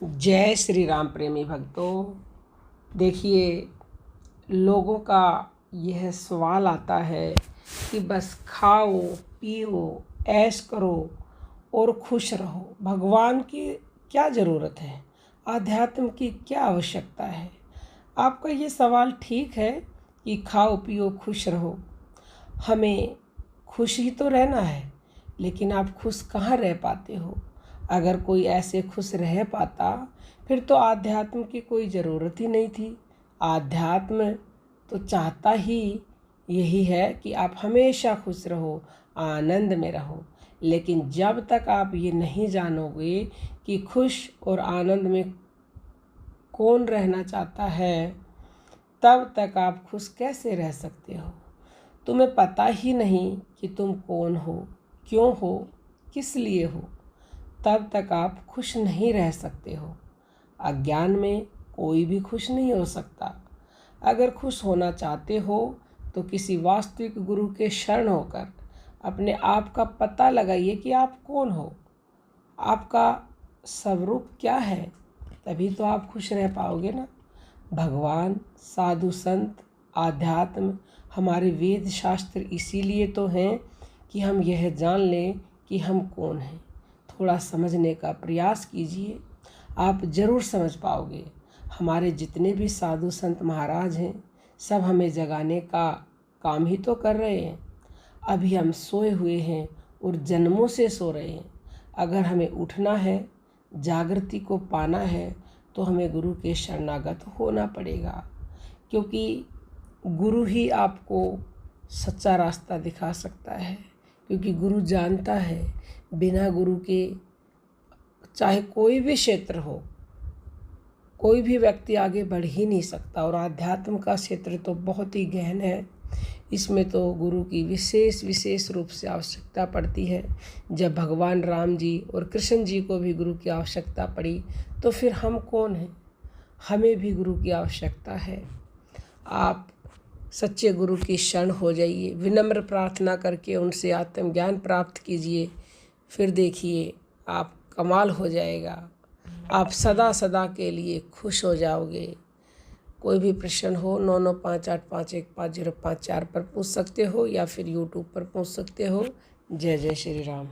जय श्री राम प्रेमी भक्तों। देखिए, लोगों का यह सवाल आता है कि बस खाओ पियो ऐश करो और खुश रहो, भगवान की क्या ज़रूरत है, आध्यात्म की क्या आवश्यकता है। आपका ये सवाल ठीक है कि खाओ पियो खुश रहो, हमें खुश ही तो रहना है, लेकिन आप खुश कहाँ रह पाते हो। अगर कोई ऐसे खुश रह पाता फिर तो आध्यात्म की कोई ज़रूरत ही नहीं थी। आध्यात्म तो चाहता ही यही है कि आप हमेशा खुश रहो, आनंद में रहो। लेकिन जब तक आप ये नहीं जानोगे कि खुश और आनंद में कौन रहना चाहता है, तब तक आप खुश कैसे रह सकते हो। तुम्हें पता ही नहीं कि तुम कौन हो, क्यों हो, किस लिए हो, तब तक आप खुश नहीं रह सकते हो। अज्ञान में कोई भी खुश नहीं हो सकता। अगर खुश होना चाहते हो तो किसी वास्तविक गुरु के शरण होकर अपने आप का पता लगाइए कि आप कौन हो, आपका स्वरूप क्या है, तभी तो आप खुश रह पाओगे ना। भगवान, साधु संत, आध्यात्म, हमारे वेद शास्त्र इसीलिए तो हैं कि हम यह जान लें कि हम कौन हैं। थोड़ा समझने का प्रयास कीजिए, आप ज़रूर समझ पाओगे। हमारे जितने भी साधु संत महाराज हैं, सब हमें जगाने का काम ही तो कर रहे हैं। अभी हम सोए हुए हैं और जन्मों से सो रहे हैं। अगर हमें उठना है, जागृति को पाना है, तो हमें गुरु के शरणागत होना पड़ेगा, क्योंकि गुरु ही आपको सच्चा रास्ता दिखा सकता है। क्योंकि गुरु जानता है बिना गुरु के चाहे कोई भी क्षेत्र हो, कोई भी व्यक्ति आगे बढ़ ही नहीं सकता। और आध्यात्म का क्षेत्र तो बहुत ही गहन है, इसमें तो गुरु की विशेष रूप से आवश्यकता पड़ती है। जब भगवान राम जी और कृष्ण जी को भी गुरु की आवश्यकता पड़ी, तो फिर हम कौन हैं। हमें भी गुरु की आवश्यकता है। आप सच्चे गुरु की शरण हो जाइए, विनम्र प्रार्थना करके उनसे आत्मज्ञान प्राप्त कीजिए, फिर देखिए आप कमाल हो जाएगा। आप सदा सदा के लिए खुश हो जाओगे। कोई भी प्रश्न हो 9958515054 पर पूछ सकते हो, या फिर यूट्यूब पर पूछ सकते हो। जय जय श्री राम।